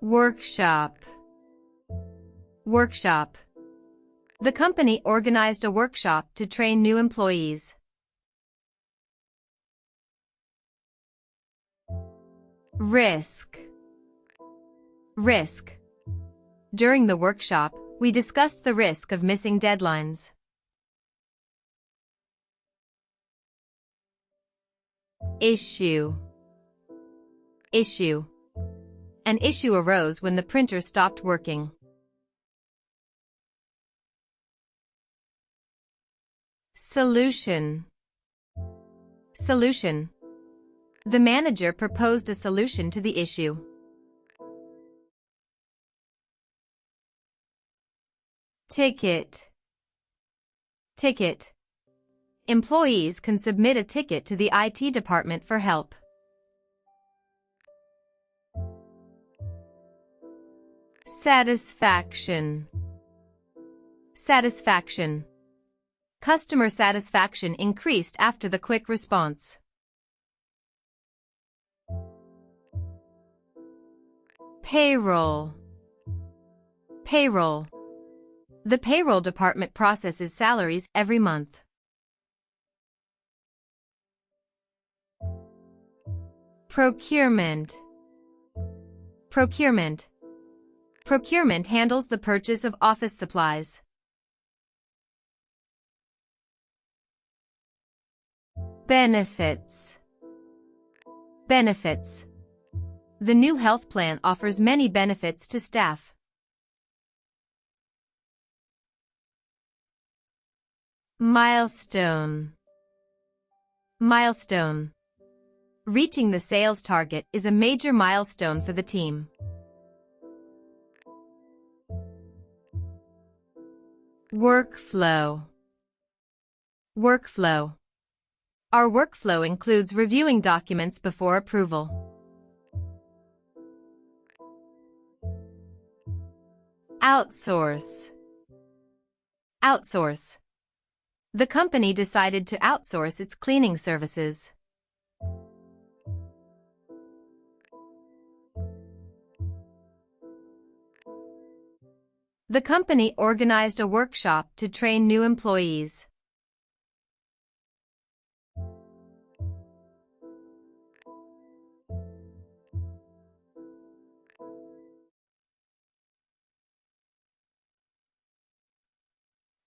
Workshop. Workshop. The company organized a workshop to train new employees. Risk. Risk. During the workshop, we discussed the risk of missing deadlines. Issue. Issue. An issue arose when the printer stopped working. Solution. Solution. The manager proposed a solution to the issue. Ticket. Ticket. Employees can submit a ticket to the IT department for help. Satisfaction. Satisfaction. Customer satisfaction increased after the quick response. Payroll. Payroll. The payroll department processes salaries every month. Procurement. Procurement. Procurement handles the purchase of office supplies. Benefits. Benefits. The new health plan offers many benefits to staff. Milestone. Milestone. Reaching the sales target is a major milestone for the team. Workflow. Workflow. Our workflow includes reviewing documents before approval. Outsource. Outsource. The company decided to outsource its cleaning services. The company organized a workshop to train new employees.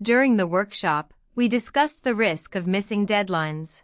During the workshop, we discussed the risk of missing deadlines.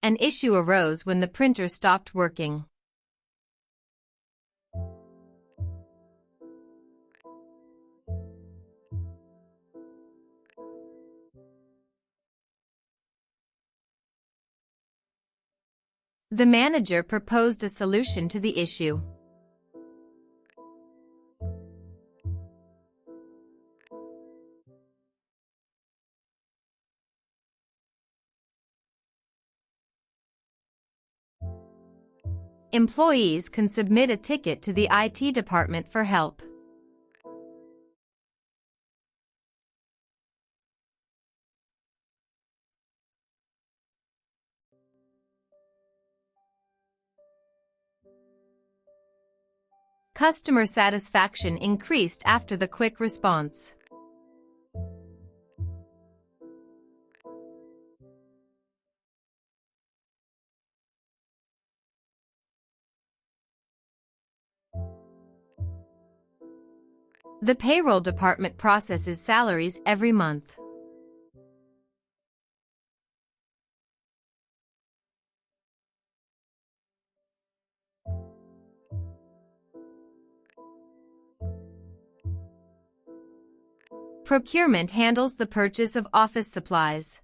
An issue arose when the printer stopped working. The manager proposed a solution to the issue. Employees can submit a ticket to the IT department for help. Customer satisfaction increased after the quick response. The payroll department processes salaries every month. Procurement handles the purchase of office supplies.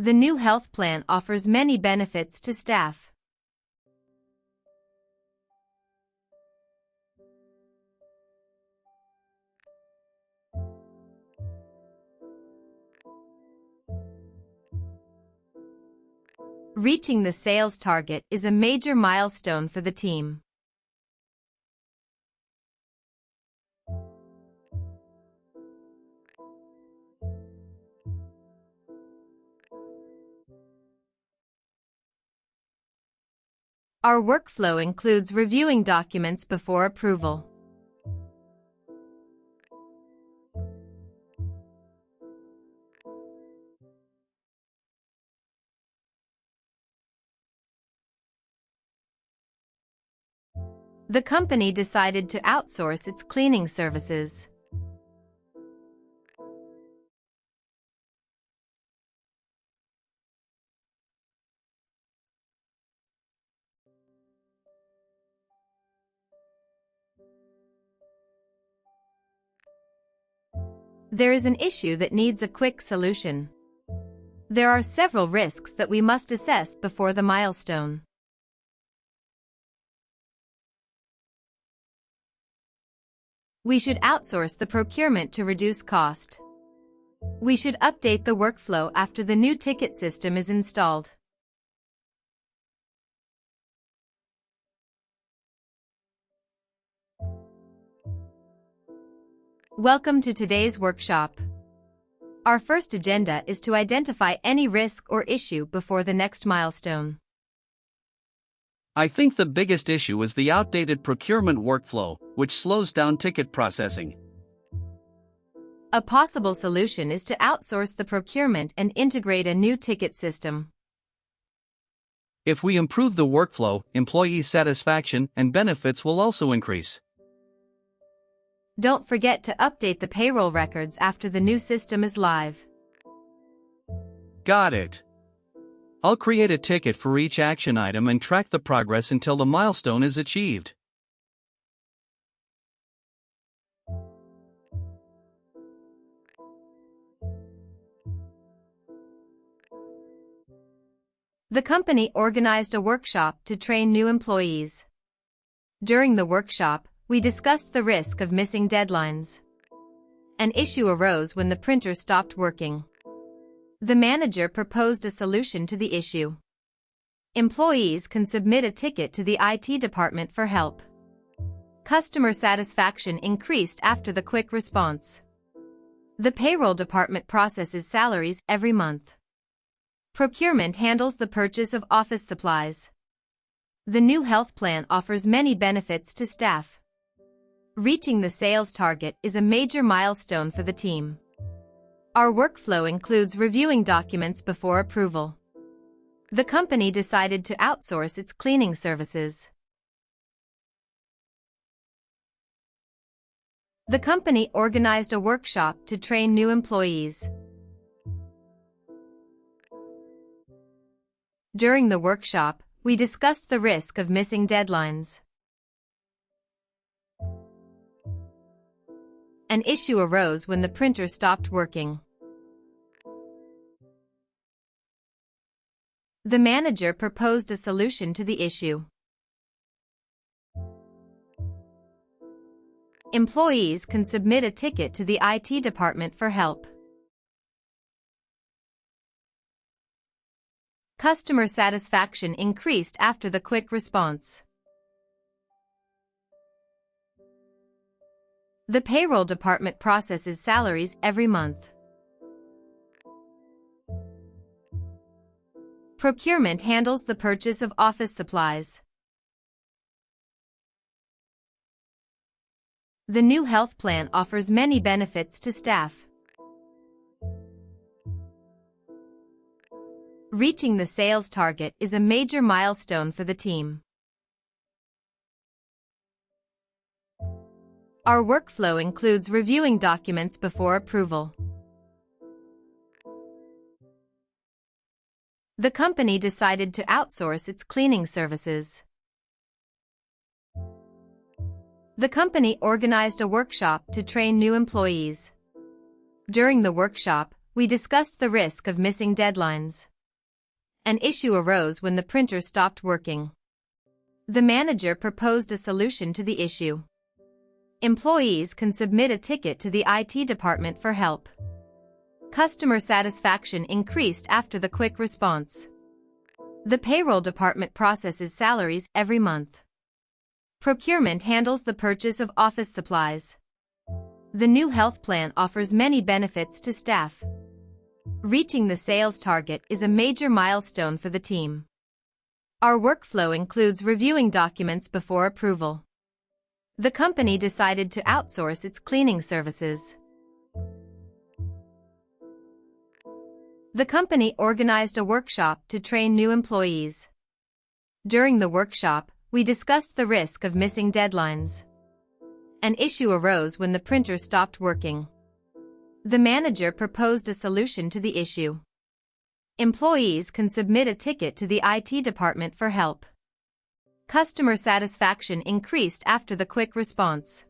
The new health plan offers many benefits to staff. Reaching the sales target is a major milestone for the team. Our workflow includes reviewing documents before approval. The company decided to outsource its cleaning services. There is an issue that needs a quick solution. There are several risks that we must assess before the milestone. We should outsource the procurement to reduce cost. We should update the workflow after the new ticket system is installed. Welcome to today's workshop. Our first agenda is to identify any risk or issue before the next milestone. I think the biggest issue is the outdated procurement workflow, which slows down ticket processing. A possible solution is to outsource the procurement and integrate a new ticket system. If we improve the workflow, employee satisfaction and benefits will also increase. Don't forget to update the payroll records after the new system is live. Got it. I'll create a ticket for each action item and track the progress until the milestone is achieved. The company organized a workshop to train new employees. During the workshop, we discussed the risk of missing deadlines. An issue arose when the printer stopped working. The manager proposed a solution to the issue. Employees can submit a ticket to the IT department for help. Customer satisfaction increased after the quick response. The payroll department processes salaries every month. Procurement handles the purchase of office supplies. The new health plan offers many benefits to staff. Reaching the sales target is a major milestone for the team. Our workflow includes reviewing documents before approval. The company decided to outsource its cleaning services. The company organized a workshop to train new employees. During the workshop, we discussed the risk of missing deadlines. An issue arose when the printer stopped working. The manager proposed a solution to the issue. Employees can submit a ticket to the IT department for help. Customer satisfaction increased after the quick response. The payroll department processes salaries every month. Procurement handles the purchase of office supplies. The new health plan offers many benefits to staff. Reaching the sales target is a major milestone for the team. Our workflow includes reviewing documents before approval. The company decided to outsource its cleaning services. The company organized a workshop to train new employees. During the workshop, we discussed the risk of missing deadlines. An issue arose when the printer stopped working. The manager proposed a solution to the issue. Employees can submit a ticket to the IT department for help. Customer satisfaction increased after the quick response. The payroll department processes salaries every month. Procurement handles the purchase of office supplies. The new health plan offers many benefits to staff. Reaching the sales target is a major milestone for the team. Our workflow includes reviewing documents before approval. The company decided to outsource its cleaning services. The company organized a workshop to train new employees. During the workshop, we discussed the risk of missing deadlines. An issue arose when the printer stopped working. The manager proposed a solution to the issue. Employees can submit a ticket to the IT department for help. Customer satisfaction increased after the quick response.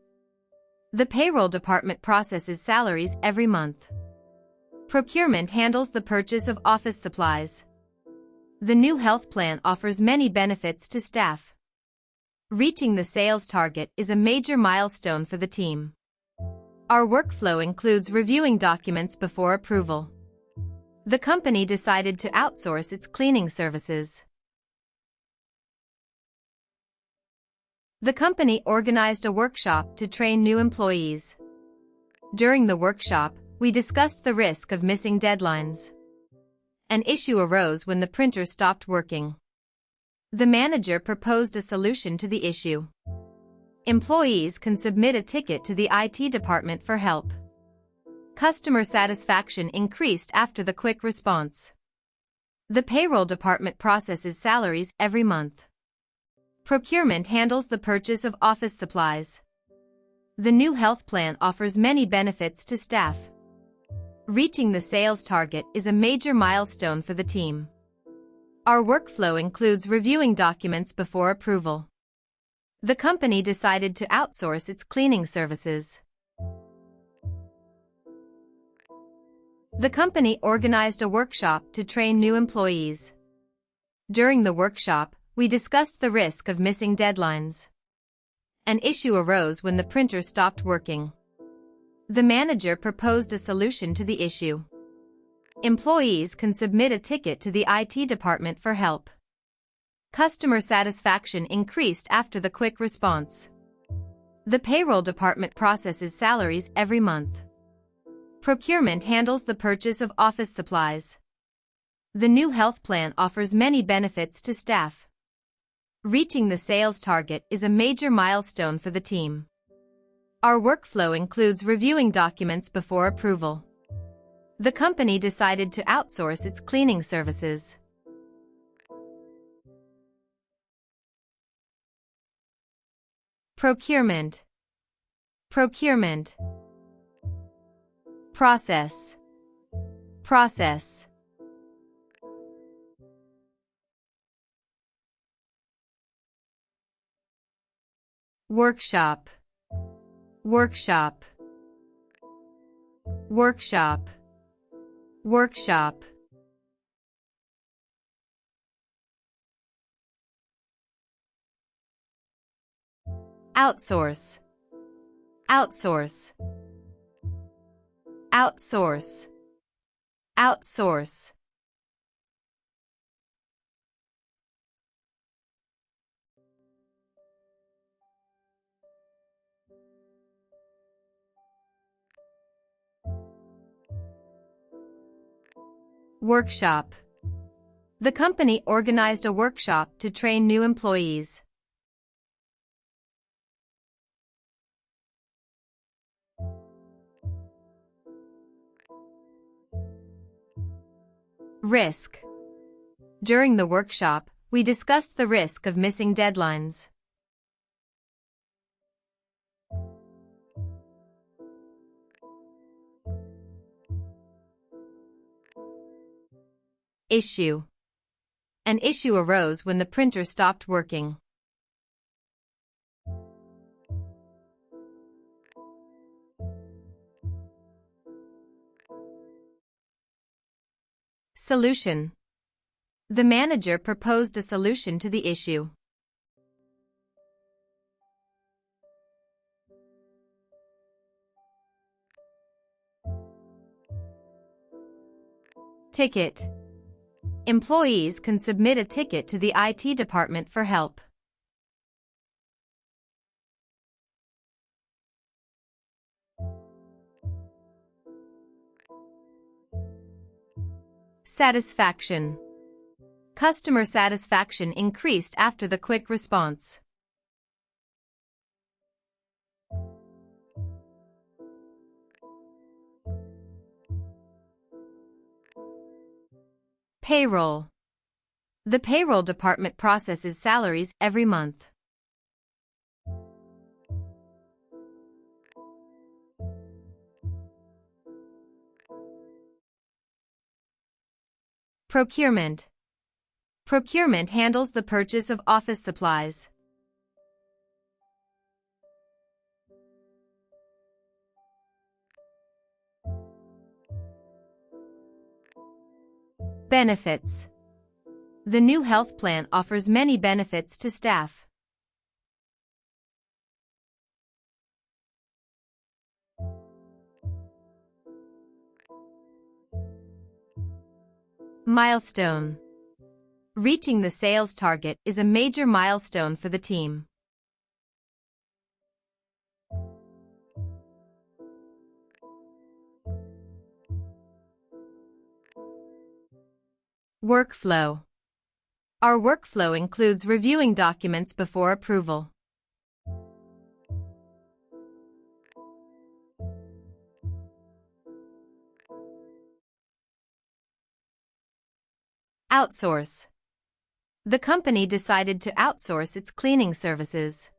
The payroll department processes salaries every month. Procurement handles the purchase of office supplies. The new health plan offers many benefits to staff. Reaching the sales target is a major milestone for the team. Our workflow includes reviewing documents before approval. The company decided to outsource its cleaning services. The company organized a workshop to train new employees. During the workshop, we discussed the risk of missing deadlines. An issue arose when the printer stopped working. The manager proposed a solution to the issue. Employees can submit a ticket to the IT department for help. Customer satisfaction increased after the quick response. The payroll department processes salaries every month. Procurement handles the purchase of office supplies. The new health plan offers many benefits to staff. Reaching the sales target is a major milestone for the team. Our workflow includes reviewing documents before approval. The company decided to outsource its cleaning services. The company organized a workshop to train new employees. During the workshop, we discussed the risk of missing deadlines. An issue arose when the printer stopped working. The manager proposed a solution to the issue. Employees can submit a ticket to the IT department for help. Customer satisfaction increased after the quick response. The payroll department processes salaries every month. Procurement handles the purchase of office supplies. The new health plan offers many benefits to staff. Reaching the sales target is a major milestone for the team. Our workflow includes reviewing documents before approval. The company decided to outsource its cleaning services. Procurement. Procurement. Process. Process. Workshop. Workshop. Workshop. Workshop. Outsource. Outsource. Outsource. Outsource. Workshop. The company organized a workshop to train new employees. Risk. During the workshop, we discussed the risk of missing deadlines. Issue. An issue arose when the printer stopped working. Solution. The manager proposed a solution to the issue. Ticket. Employees can submit a ticket to the IT department for help. Satisfaction. Customer satisfaction increased after the quick response. Payroll. The payroll department processes salaries every month. Procurement. Procurement handles the purchase of office supplies. Benefits. The new health plan offers many benefits to staff. Milestone. Reaching the sales target is a major milestone for the team. Workflow. Our workflow includes reviewing documents before approval. Outsource. The company decided to outsource its cleaning services.